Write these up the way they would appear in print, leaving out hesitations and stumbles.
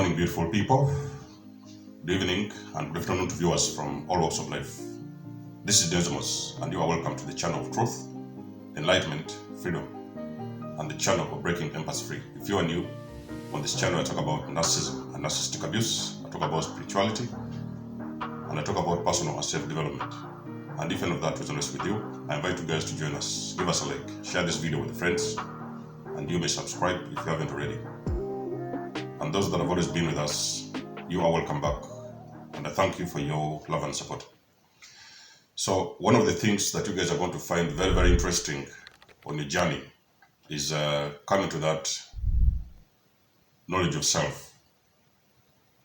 morning, beautiful people. Good evening and good afternoon to viewers from all walks of life. This is nikymus, and you are welcome to the channel of truth, enlightenment, freedom, and the channel of breaking empaths free. If you are new on this channel, I talk about narcissism and narcissistic abuse. I talk about spirituality, and I talk about personal and self-development. And if any of that resonates with you, I invite you guys to join us. Give us a like, share this video with friends, and you may subscribe if you haven't already. And those that have always been with us, you are welcome back. And I thank you for your love and support. So one of the things that you guys are going to find very, very interesting on your journey is coming to that knowledge of self.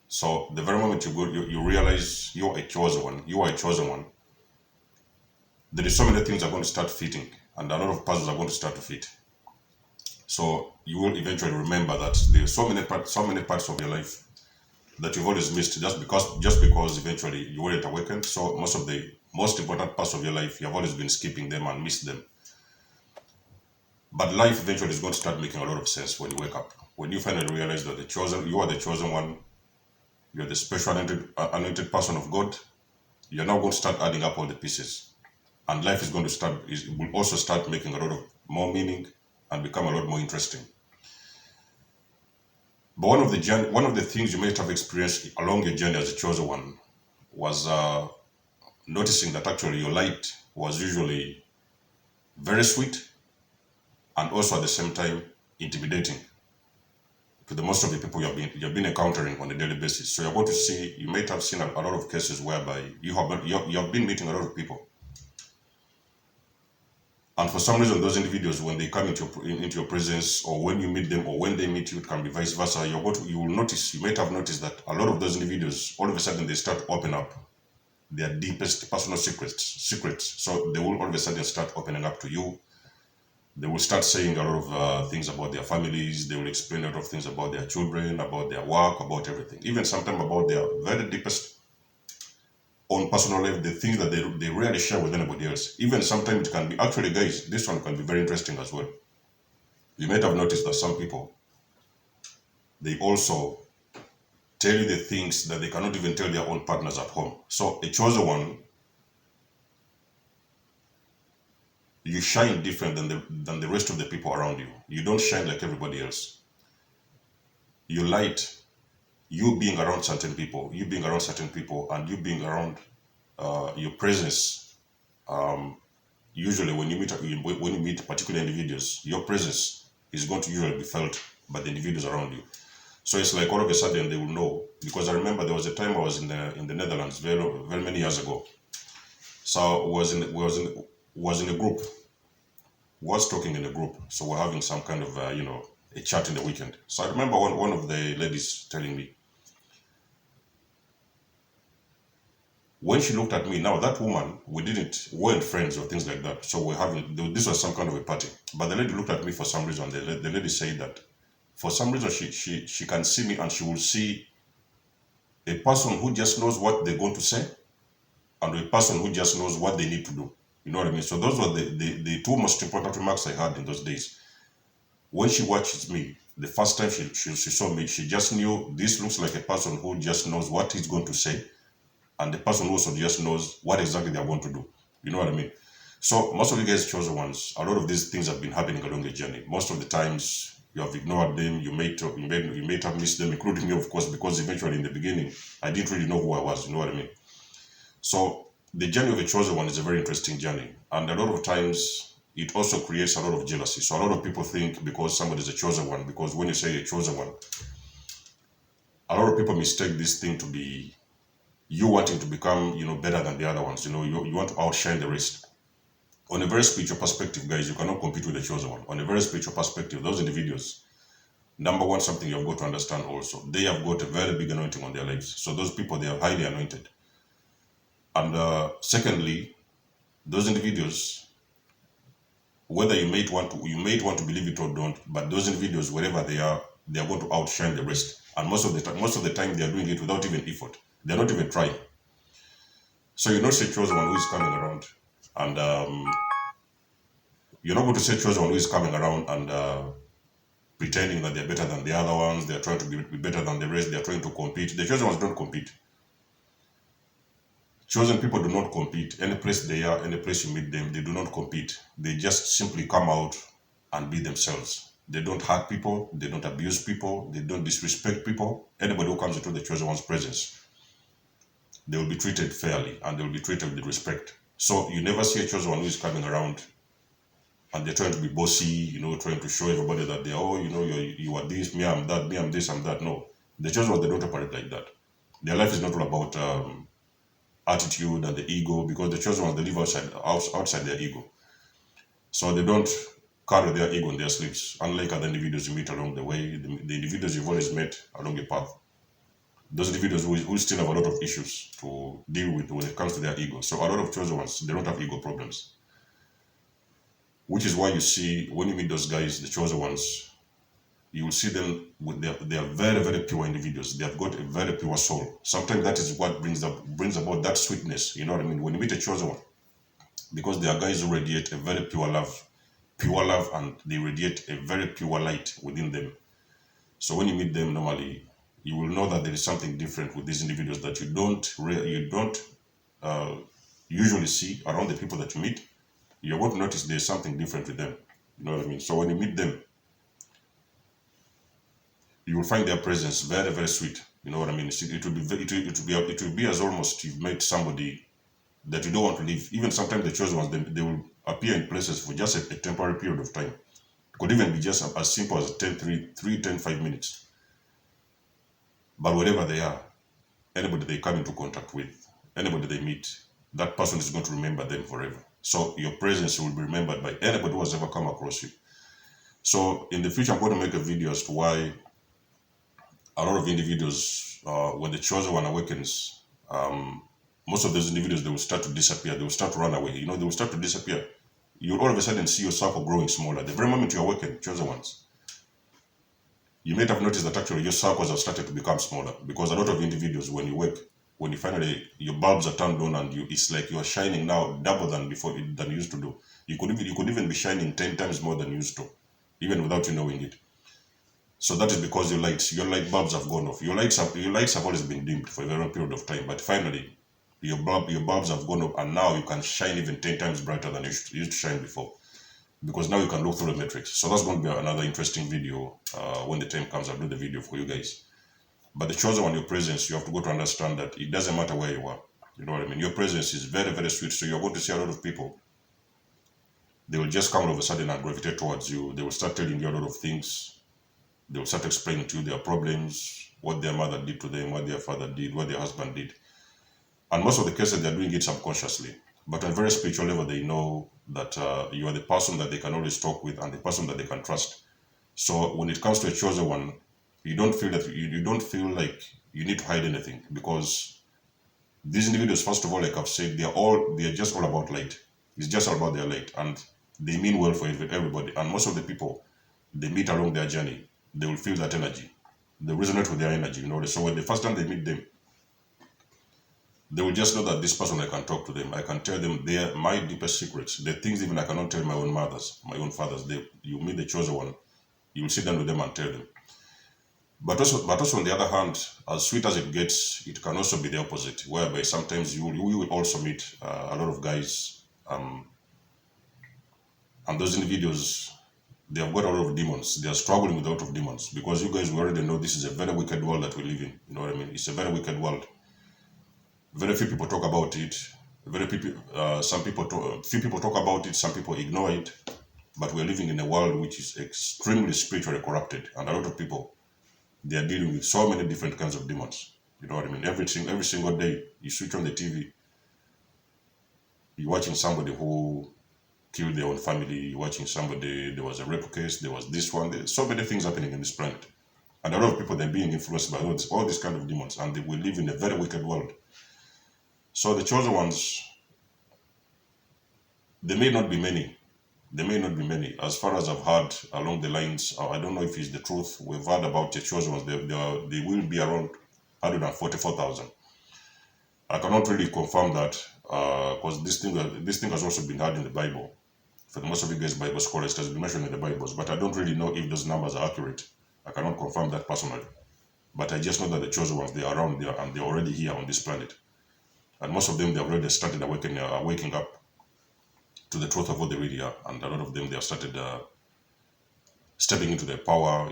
So the very moment you realize you're a chosen one, there is so many things are going to start fitting, and a lot of puzzles are going to start to fit. So you will eventually remember that there are so many parts of your life that you've always missed just because eventually you weren't awakened. So most of the most important parts of your life, you have always been skipping them and missed them. But life eventually is going to start making a lot of sense when you wake up. When you finally realize that you are the chosen one, you're the special anointed person of God, you're now going to start adding up all the pieces. And life is going to will also start making a lot of more meaning and become a lot more interesting. But one of the things you might have experienced along your journey as a chosen one was noticing that actually your light was usually very sweet and also at the same time intimidating to the most of the people you've been encountering on a daily basis. So you're going to see, you might have seen a lot of cases whereby you have been meeting a lot of people. And for some reason, those individuals, when they come into your presence, or when you meet them, or when they meet you, it can be vice versa. You might have noticed that a lot of those individuals, all of a sudden, they start to open up their deepest personal secrets. So they will all of a sudden start opening up to you. They will start saying a lot of things about their families. They will explain a lot of things about their children, about their work, about everything. Even sometimes about their very deepest on personal life, the things that they rarely share with anybody else. Even sometimes it can be, actually guys, this one can be very interesting as well. You might have noticed that some people, they also tell you the things that they cannot even tell their own partners at home. So a chosen one, you shine different than the rest of the people around you. You don't shine like everybody else. You light, you being around certain people, and you being around your presence. Usually when you meet particular individuals, your presence is going to usually be felt by the individuals around you. So it's like all of a sudden they will know. Because I remember there was a time I was in the Netherlands very, very many years ago. So I was in a group, was talking in a group. So we're having some kind of a chat in the weekend. So I remember one of the ladies telling me, when she looked at me, now that woman, weren't friends or things like that. So this was some kind of a party. But the lady looked at me for some reason. The lady said that for some reason she can see me and she will see a person who just knows what they're going to say and a person who just knows what they need to do. You know what I mean? So those were the two most important remarks I had in those days. When she watched me, the first time she saw me, she just knew this looks like a person who just knows what he's going to say. And the person also just knows what exactly they're going to do. You know what I mean? So most of you guys chosen ones, a lot of these things have been happening along the journey. Most of the times you have ignored them, you may have missed them, including me, of course, because eventually in the beginning, I didn't really know who I was. You know what I mean? So the journey of a chosen one is a very interesting journey. And a lot of times it also creates a lot of jealousy. So a lot of people think because somebody is a chosen one, because when you say a chosen one, a lot of people mistake this thing to be you wanting to become, better than the other ones. You want to outshine the rest. On a very spiritual perspective, guys, you cannot compete with the chosen one. On a very spiritual perspective, those individuals, number one, something you've got to understand also, they have got a very big anointing on their lives. So those people, they are highly anointed. And secondly, those individuals, whether you might want to believe it or don't, but those individuals, wherever they are going to outshine the rest. And most of the time, they are doing it without even effort. They're not even trying. So you're not say chosen one who is coming around, and you're not going to say chosen one who is coming around and pretending that they're better than the other ones, they're trying to be better than the rest, they're trying to compete. The chosen ones don't compete. Chosen people do not compete. Any place they are, any place you meet them, they do not compete. They just simply come out and be themselves. They don't hurt people, they don't abuse people, they don't disrespect people. Anybody who comes into the chosen one's presence, they will be treated fairly and they will be treated with respect. So you never see a chosen one who is coming around and they're trying to be bossy, trying to show everybody that they're, you are this, me, I'm that, me, I'm this, I'm that. No. The chosen ones, they don't operate like that. Their life is not all about attitude and the ego, because the chosen ones, they live outside their ego. So they don't carry their ego in their sleeves, unlike other individuals you meet along the way, the individuals you've always met along your path. Those individuals who still have a lot of issues to deal with when it comes to their ego. So a lot of chosen ones, they don't have ego problems. Which is why you see, when you meet those guys, the chosen ones, you will see them with they are very, very pure individuals. They have got a very pure soul. Sometimes that is what brings about that sweetness. You know what I mean? When you meet a chosen one, because they are guys who radiate a very pure love, and they radiate a very pure light within them. So when you meet them normally, you will know that there is something different with these individuals that you don't usually see around the people that you meet. You're going to notice there's something different with them. You know what I mean? So when you meet them, you will find their presence very, very sweet. You know what I mean? It will be as almost you've met somebody that you don't want to leave. Even sometimes the chosen ones, they will appear in places for just a temporary period of time. It could even be just as simple as 5 minutes. But wherever they are, anybody they come into contact with, anybody they meet, that person is going to remember them forever. So your presence will be remembered by anybody who has ever come across you. So in the future, I'm going to make a video as to why a lot of individuals, when the chosen one awakens, most of those individuals, they will start to disappear. They will start to run away. They will start to disappear. You'll all of a sudden see your circle growing smaller. The very moment you awaken, chosen ones, you might have noticed that actually your circles have started to become smaller, because a lot of individuals, when you wake, when you finally, your bulbs are turned on and it's like you're shining now double than you used to do. You could even be shining 10 times more than you used to, even without you knowing it. So that is because your light bulbs have gone off. Your lights have always been dimmed for a very long period of time, but finally your bulbs have gone up, and now you can shine even 10 times brighter than you used to shine before, because now you can look through the matrix. So that's going to be another interesting video. When the time comes, I'll do the video for you guys. But the chosen one, your presence, you have to go to understand that it doesn't matter where you are. You know what I mean? Your presence is very, very sweet. So you're going to see a lot of people. They will just come all of a sudden and gravitate towards you. They will start telling you a lot of things. They will start explaining to you their problems, what their mother did to them, what their father did, what their husband did. And most of the cases, they're doing it subconsciously. But on a very spiritual level, they know that you are the person that they can always talk with and the person that they can trust. So when it comes to a chosen one, you don't feel that you don't feel like you need to hide anything, because these individuals, first of all, like I've said, they're just all about light. It's just all about their light, and they mean well for everybody. And most of the people they meet along their journey, they will feel that energy. They resonate with their energy. So when the first time they meet them, they will just know that this person, I can talk to them. I can tell them my deepest secrets, the things even I cannot tell my own mothers, my own fathers. You meet the chosen one, you will sit down with them and tell them. But also on the other hand, as sweet as it gets, it can also be the opposite, whereby sometimes you will also meet a lot of guys, and those individuals, they have got a lot of demons. They are struggling with a lot of demons, because you guys already know this is a very wicked world that we live in. You know what I mean? It's a very wicked world. Very few people talk about it. Few people talk about it. Some people ignore it. But we're living in a world which is extremely spiritually corrupted, and a lot of people, they are dealing with so many different kinds of demons. You know what I mean? Every single day, you switch on the TV, you're watching somebody who killed their own family, you're watching somebody, there was a rape case, there was this one, there's so many things happening in this planet. And a lot of people, they're being influenced by all these kind of demons, and we live in a very wicked world. So the chosen ones, they may not be many. As far as I've heard along the lines, I don't know if it's the truth. We've heard about the chosen ones. They will be around 144,000. I cannot really confirm that, because this thing has also been heard in the Bible. For most of you guys Bible scholars, it has been mentioned in the Bibles, but I don't really know if those numbers are accurate. I cannot confirm that personally. But I just know that the chosen ones, they are around there and they're already here on this planet. And most of them, they have already started waking up to the truth of what they really are. And a lot of them, they have started stepping into their power,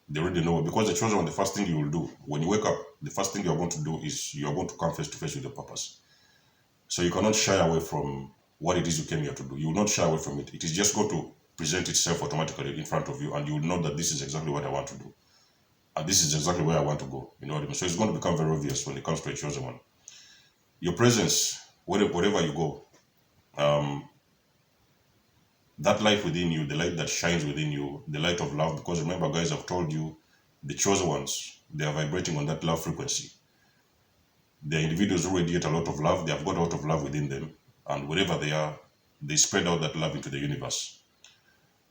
they already know. Because the chosen one, the first thing you will do, when you wake up, the first thing you're going to do is you're going to come face to face with your purpose. So you cannot shy away from what it is you came here to do. You will not shy away from it. It is just going to present itself automatically in front of you, and you will know that this is exactly what I want to do. And this is exactly where I want to go. You know what I mean? So it's going to become very obvious when it comes to a chosen one. Your presence, wherever you go, that light within you, the light that shines within you, the light of love, because remember, guys, I've told you, the chosen ones, they are vibrating on that love frequency. They are individuals who radiate a lot of love. They have got a lot of love within them. And wherever they are, they spread out that love into the universe.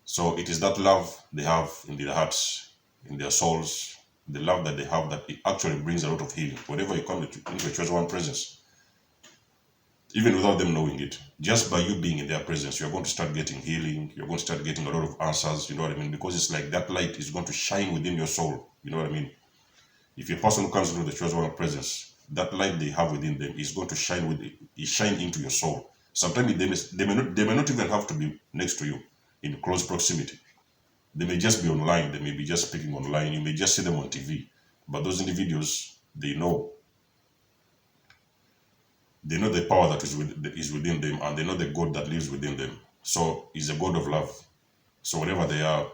So it is that love they have in their hearts, in their souls, the love that they have that it actually brings a lot of healing. Whenever you come into a chosen one presence, even without them knowing it, just by you being in their presence, you're going to start getting healing. You're going to start getting a lot of answers. You know what I mean? Because it's like that light is going to shine within your soul. You know what I mean? If a person who comes into the chosen one presence, that light they have within them is going to shine into your soul. Sometimes they may not even have to be next to you in close proximity. They may just be online. They may be just speaking online. You may just see them on TV. But those individuals, they know the power that is within them, and they know the God that lives within them. So he's a God of love. So wherever they are,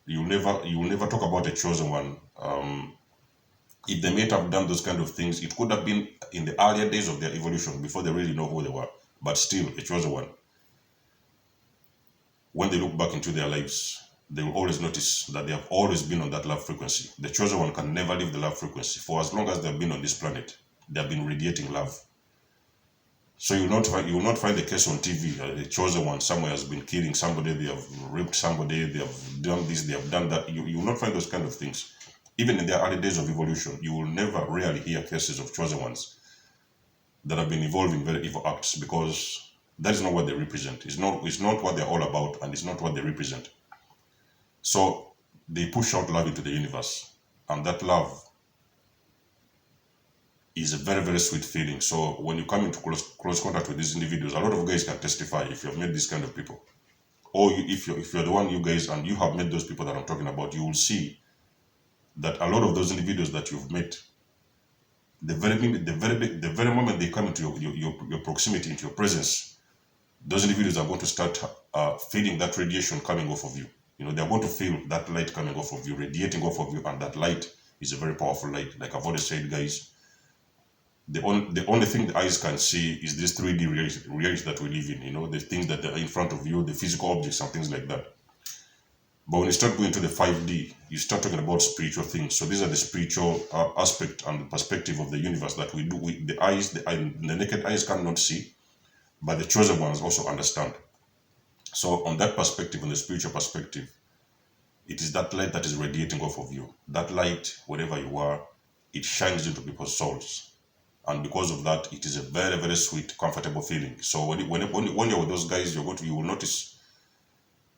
you will never talk about a chosen one. If they may have done those kind of things, it could have been in the earlier days of their evolution before they really know who they were. But still, a chosen one, when they look back into their lives, they will always notice that they have always been on that love frequency. The chosen one can never leave the love frequency. For as long as they have been on this planet, they have been radiating love. So you will not find a case on TV, a chosen one somewhere has been killing somebody, they have raped somebody, they have done this, they have done that. You will not find those kind of things. Even in their early days of evolution, you will never rarely hear cases of chosen ones that have been involved in very evil acts, because that is not what they represent. It's not what they're all about, and it's not what they represent. So they push out love into the universe, and that love is a very, very sweet feeling. So when you come into close contact with these individuals, a lot of guys can testify if you have met these kind of people. Or if you're the one, you guys, and you have met those people that I'm talking about, you will see that a lot of those individuals that you've met, the very moment they come into your proximity, into your presence, those individuals are going to start feeling that radiation coming off of you. They're going to feel that light coming off of you, radiating off of you, and that light is a very powerful light. Like I've already said, guys, the only thing the eyes can see is this 3D reality that we live in. The things that are in front of you, the physical objects and things like that. But when you start going to the 5D, you start talking about spiritual things. So these are the spiritual aspect and perspective of the universe that we do. The naked eyes cannot see, but the chosen ones also understand. So on that perspective, on the spiritual perspective, it is that light that is radiating off of you. That light, wherever you are, it shines into people's souls. And because of that, it is a very, very sweet, comfortable feeling. So when you're with those guys, you will notice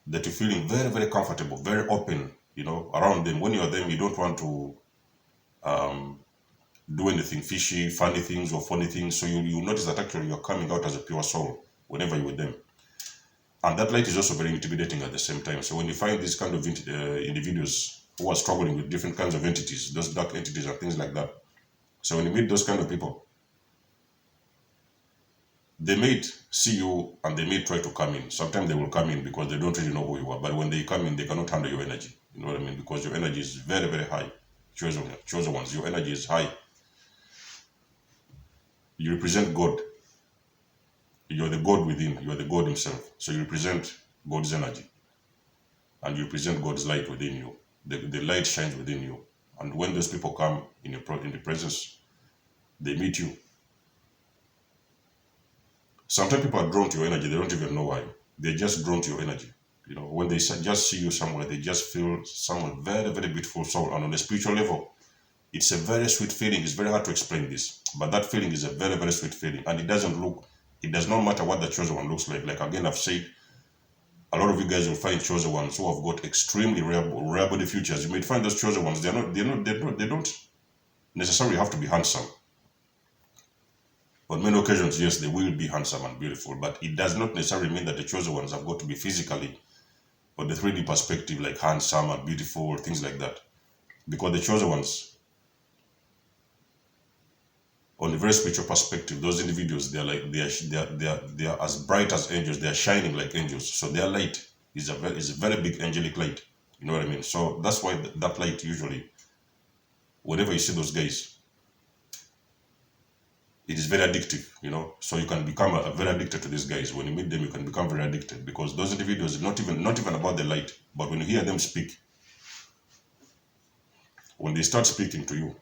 that you're feeling very, very comfortable, very open, around them. When you're them, you don't want to do anything fishy, funny things or funny things. So you notice that actually you're coming out as a pure soul whenever you're with them. And that light is also very intimidating at the same time. So when you find these kind of individuals who are struggling with different kinds of entities, those dark entities and things like that. So when you meet those kind of people, they may see you and they may try to come in. Sometimes they will come in because they don't really know who you are. But when they come in, they cannot handle your energy. You know what I mean? Because your energy is very, very high. Chosen ones, your energy is high. You represent God. You're the God within. You're the God himself. So you represent God's energy. And you represent God's light within you. The light shines within you. And when those people come in the presence, they meet you. Sometimes people are drawn to your energy. They don't even know why. They're just drawn to your energy. When they just see you somewhere, they just feel some very, very beautiful soul. And on a spiritual level, it's a very sweet feeling. It's very hard to explain this. But that feeling is a very, very sweet feeling. And it does not matter what the chosen one looks like. Like again, I've said, a lot of you guys will find chosen ones who have got extremely rare body features. You may find those chosen ones, they don't necessarily have to be handsome. On many occasions, yes, they will be handsome and beautiful, but it does not necessarily mean that the chosen ones have got to be physically or the 3D perspective, like handsome and beautiful, things like that. Because the chosen ones, on a very spiritual perspective, those individuals, they are as bright as angels. They are shining like angels. So their light is a very big angelic light. You know what I mean? So that's why that light usually, whenever you see those guys, it is very addictive, you know. So you can become very addicted to these guys. When you meet them, you can become very addicted, because those individuals, not even about the light, but when you hear them speak, when they start speaking to you,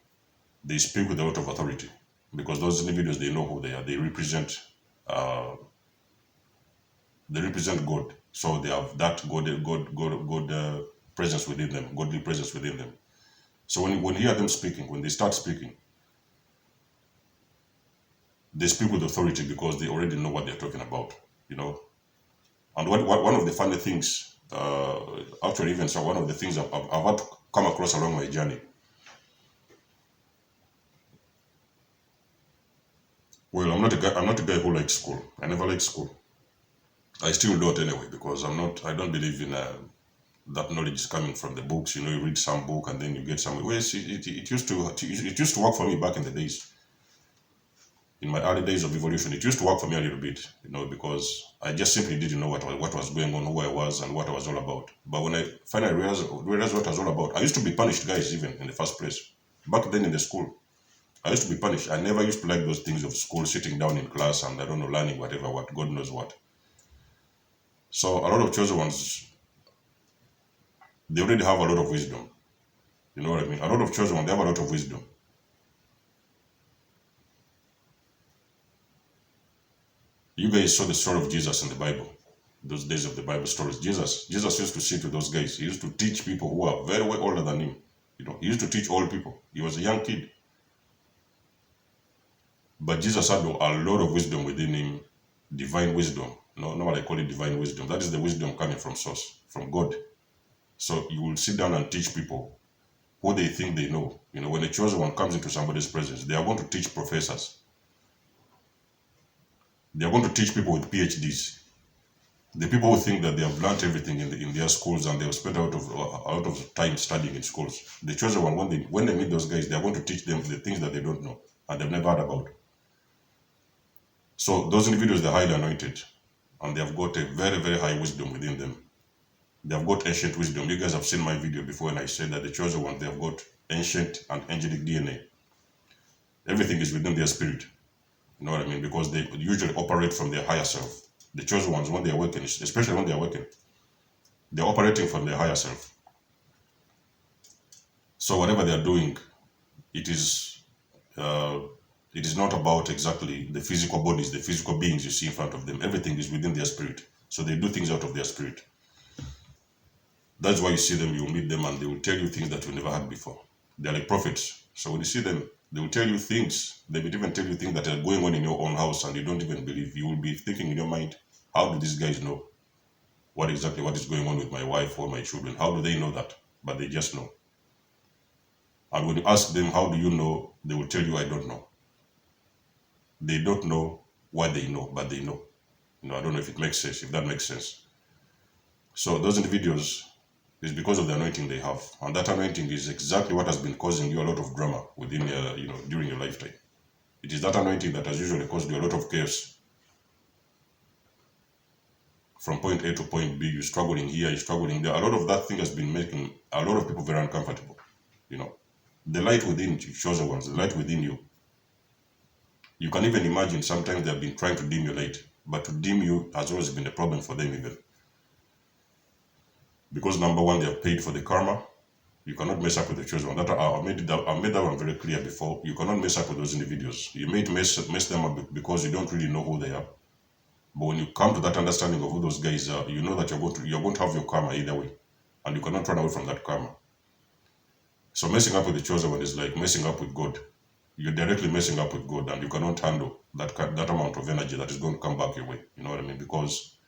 they speak with a lot of authority, because those individuals, they know who they are. They represent God. So they have that God presence within them, godly presence within them. So when you hear them speaking, when they start speaking, they speak with authority, because they already know what they're talking about, you know. And one of the funny things, actually, even so, one of the things I've had to come across along my journey. Well, I'm not a guy who likes school. I never liked school. I still do it anyway, because I don't believe in that knowledge is coming from the books. You know, you read some book and then you get some. Well, it used to work for me back in the days. In my early days of evolution, it used to work for me a little bit, you know, because I just simply didn't know what was going on, who I was, and what I was all about. But when I finally realized what I was all about, I used to be punished, guys, even in the first place. Back then in the school, I used to be punished. I never used to like those things of school, sitting down in class and, I don't know, learning whatever, what, God knows what. So a lot of chosen ones, they already have a lot of wisdom. You know what I mean? A lot of chosen ones, they have a lot of wisdom. You guys saw the story of Jesus in the Bible, those days of the Bible stories. Jesus used to sit with those guys. He used to teach people who are very way older than him. You know, he used to teach old people. He was a young kid. But Jesus had a lot of wisdom within him, divine wisdom. No, what I call it divine wisdom. That is the wisdom coming from source, from God. So you will sit down and teach people who they think they know. You know, when a chosen one comes into somebody's presence, they are going to teach professors. They are going to teach people with PhDs. The people who think that they have learned everything in their schools and they have spent a lot of time studying in schools. The chosen one, when they meet those guys, they are going to teach them the things that they don't know and they've never heard about. So those individuals, they're highly anointed and they have got a very, very high wisdom within them. They have got ancient wisdom. You guys have seen my video before and I said that the chosen one, they have got ancient and angelic DNA. Everything is within their spirit. You know what I mean? Because they usually operate from their higher self. The chosen ones, when they awaken, especially when they awaken, they're operating from their higher self. So whatever they're doing, it is not about exactly the physical bodies, the physical beings you see in front of them. Everything is within their spirit. So they do things out of their spirit. That's why you see them, you meet them, and they will tell you things that you never had before. They're like prophets. So when you see them, they will tell you things. They will even tell you things that are going on in your own house and you don't even believe. You will be thinking in your mind, how do these guys know what is going on with my wife or my children? How do they know that? But they just know. And when you ask them, how do you know? They will tell you, I don't know. They don't know what they know, but they know. You know, I don't know if it makes sense, if that makes sense. So those individuals, is because of the anointing they have. And that anointing is exactly what has been causing you a lot of drama within during your lifetime. It is that anointing that has usually caused you a lot of chaos. From point A to point B, you're struggling here, you're struggling there. A lot of that thing has been making a lot of people very uncomfortable. You know, the light within you, chosen ones, the light within you. You can even imagine sometimes they have been trying to dim your light, but to dim you has always been a problem for them even. Because number one, they have paid for the karma. You cannot mess up with the chosen one. I made that one very clear before. You cannot mess up with those individuals. You may mess them up because you don't really know who they are. But when you come to that understanding of who those guys are, you know that you're going to have your karma either way, and you cannot run away from that karma. So messing up with the chosen one is like messing up with God. You're directly messing up with God, and you cannot handle that amount of energy that is going to come back your way. You know what I mean? Because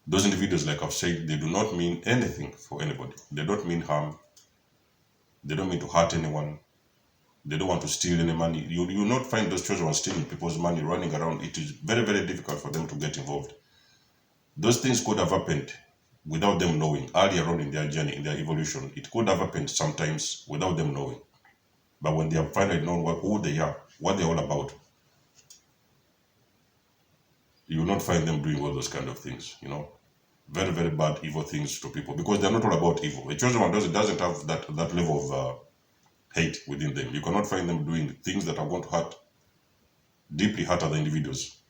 Those individuals, like I've said, they do not mean anything for anybody. They don't mean harm. They don't mean to hurt anyone. They don't want to steal any money. You will not find those chosen ones stealing people's money, running around. It is very, very difficult for them to get involved. Those things could have happened without them knowing earlier on in their journey, in their evolution. It could have happened sometimes without them knowing. But when they have finally known who they are, what they're all about, you will not find them doing all those kind of things, very, very bad, evil things to people, because they're not all about evil. A chosen one doesn't have that level of hate within them. You cannot find them doing things that are going to deeply hurt other individuals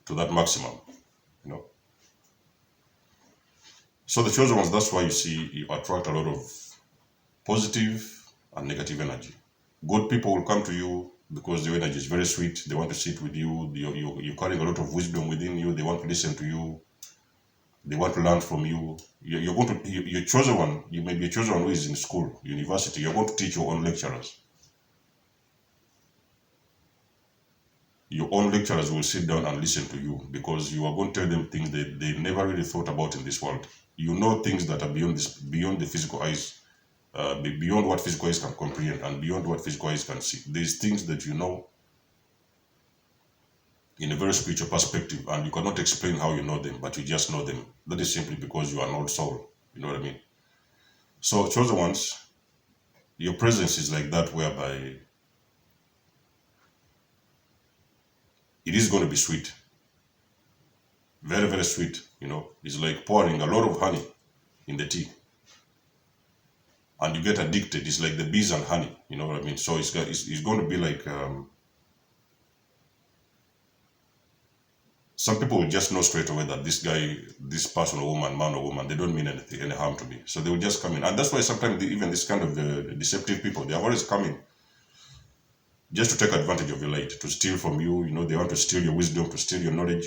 to that maximum, So the chosen ones, that's why you see you attract a lot of positive and negative energy. Good people will come to you because your energy is very sweet. They want to sit with you. You're carrying a lot of wisdom within you. They want to listen to you. They want to learn from you. You're chosen one. You may be a chosen one who is in school, university. You're going to teach your own lecturers. Your own lecturers will sit down and listen to you because you are going to tell them things that they never really thought about in this world. You know things that are beyond the physical eyes, beyond what physical eyes can comprehend and beyond what physical eyes can see. There's things that you know in a very spiritual perspective, and you cannot explain how you know them, but you just know them. That is simply because you are an old soul. You know what I mean? So, chosen ones, your presence is like that, whereby it is going to be sweet. Very, very sweet. It's like pouring a lot of honey in the tea. And you get addicted. It's like the bees and honey. You know what I mean? So it's going to be like some people will just know straight away that this guy, this person or woman, man or woman, they don't mean any harm to me. So they will just come in. And that's why sometimes even this kind of deceptive people, they are always coming just to take advantage of your light, to steal from you. They want to steal your wisdom, to steal your knowledge.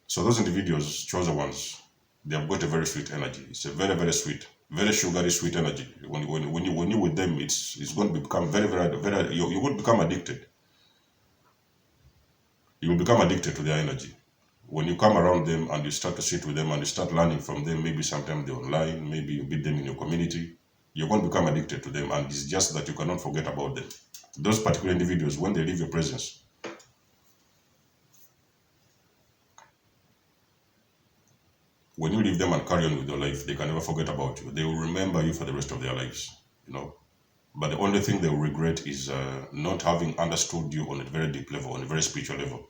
So those individuals, chosen ones, they have got a very sweet energy. It's a very, very sweet, very sugary, sweet energy. When you're with them, it's going to become very, very, very. You will become addicted. You will become addicted to their energy. When you come around them and you start to sit with them and you start learning from them, maybe sometimes they're online, maybe you meet them in your community, you're going to become addicted to them, and it's just that you cannot forget about them. Those particular individuals, when they leave your presence, when you leave them and carry on with your life, they can never forget about you. They will remember you for the rest of their lives, But the only thing they will regret is not having understood you on a very deep level, on a very spiritual level.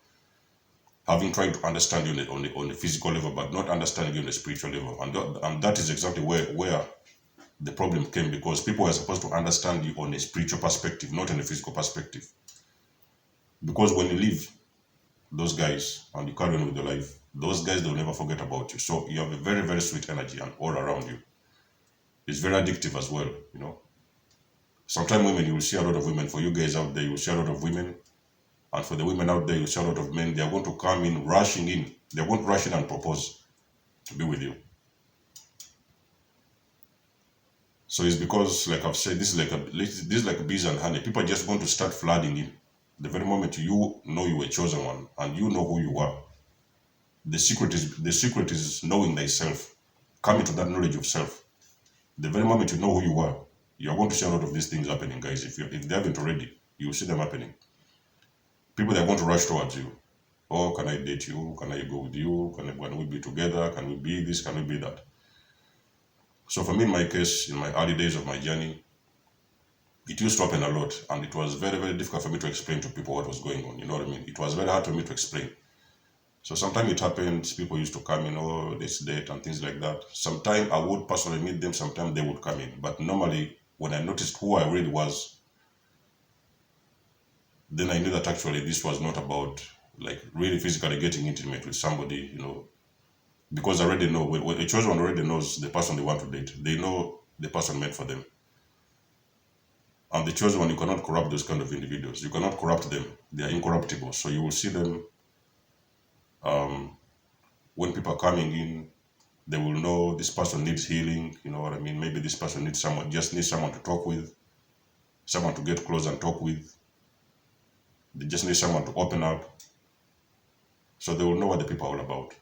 Having tried to understand you on a physical level, but not understanding you on a spiritual level. And that is exactly where the problem came, because people are supposed to understand you on a spiritual perspective, not on a physical perspective. Because when you leave those guys and you carry on with your life, those guys, they'll never forget about you. So you have a very, very sweet energy and all around you. It's very addictive as well, Sometimes women, you will see a lot of women. For you guys out there, you will see a lot of women. And for the women out there, you will see a lot of men. They are going to come in, rushing in. They are going to rush in and propose to be with you. So it's because, like I've said, this is like bees and honey. People are just going to start flooding in. The very moment you know you were chosen one and you know who you are, the secret is knowing thyself, coming to that knowledge of self. The very moment you know who you are, you're going to see a lot of these things happening, guys. If they haven't already, you will see them happening. People that are going to rush towards you. Oh, can I date you? Can I go with you? Can we be together? Can we be this? Can we be that? So for me, in my case, in my early days of my journey, it used to happen a lot, and it was very, very difficult for me to explain to people what was going on. You know what I mean? It was very hard for me to explain. So sometimes it happened, people used to come in, oh, this date and things like that. Sometimes I would personally meet them, sometimes they would come in. But normally, when I noticed who I really was, then I knew that actually this was not about like really physically getting intimate with somebody, because I already know, when a chosen one already knows the person they want to date. They know the person meant for them. And the chosen one, you cannot corrupt those kind of individuals. You cannot corrupt them. They are incorruptible. So you will see them, when people are coming in, they will know this person needs healing. You know what I mean? Maybe this person needs someone to talk with, someone to get close and talk with. They just need someone to open up. So they will know what the people are all about.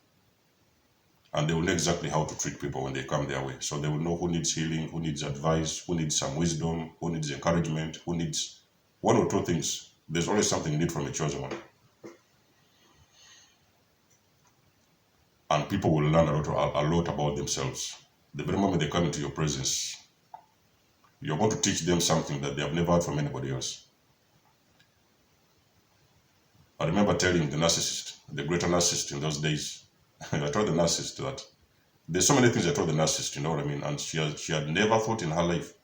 And they will know exactly how to treat people when they come their way. So they will know who needs healing, who needs advice, who needs some wisdom, who needs encouragement, who needs one or two things. There's always something you need from a chosen one. And people will learn a lot about themselves. The very moment they come into your presence, you're going to teach them something that they have never heard from anybody else. I remember telling the narcissist, the greater narcissist in those days, I told the narcissist that there's so many things I told the narcissist, you know what I mean? And she had never thought in her life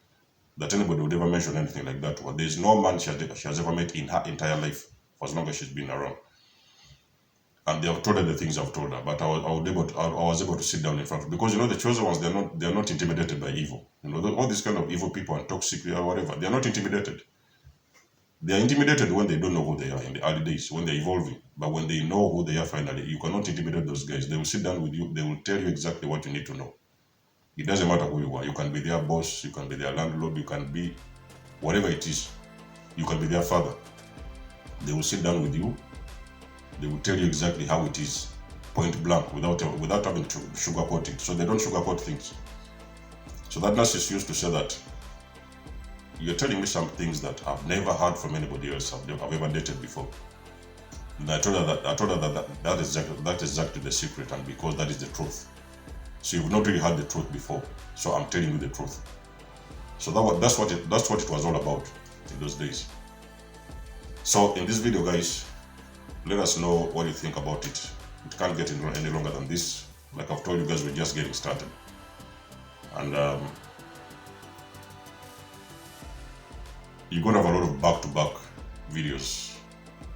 that anybody would ever mention anything like that. Well, there's no man she has ever met in her entire life for as long as she's been around. And they have told her the things I've told her, but I was able to sit down in front, because you know the chosen ones, they're not intimidated by evil. You know, all these kind of evil people and toxic or whatever, they're not intimidated. They are intimidated when they don't know who they are in the early days, when they're evolving. But when they know who they are finally, you cannot intimidate those guys. They will sit down with you, they will tell you exactly what you need to know. It doesn't matter who you are. You can be their boss, you can be their landlord, you can be whatever it is. You can be their father. They will sit down with you. They will tell you exactly how it is, point blank, without having to sugarcoat it. So they don't sugarcoat things. So that narcissist used to say that, you're telling me some things that I've never heard from anybody else I've ever dated before. And I told her that is exactly the secret, and because that is the truth. So you've not really heard the truth before. So I'm telling you the truth. So that's what it was all about in those days. So in this video, guys, let us know what you think about it. It can't get any longer than this. Like I've told you guys, we're just getting started. And you're going to have a lot of back-to-back videos,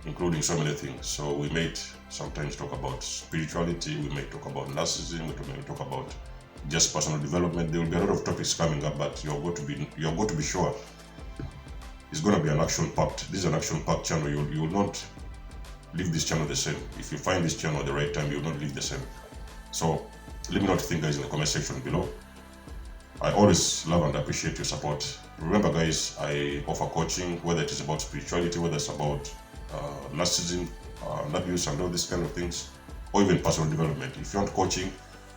including so many things. So we may sometimes talk about spirituality, we may talk about narcissism, we may talk about just personal development. There will be a lot of topics coming up, but you're going to be sure it's going to be an action-packed. This is an action-packed channel. You will not leave this channel the same. If you find this channel at the right time, you will not leave the same. So let me know what you think, guys, in the comment section below. I always love and appreciate your support. Remember, guys, I offer coaching, whether it is about spirituality, whether it's about narcissism, abuse, and all these kind of things, or even personal development. If you want coaching,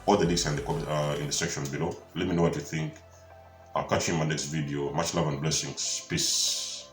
all the links are in the section below. Let me know what you think. I'll catch you in my next video. Much love and blessings. Peace.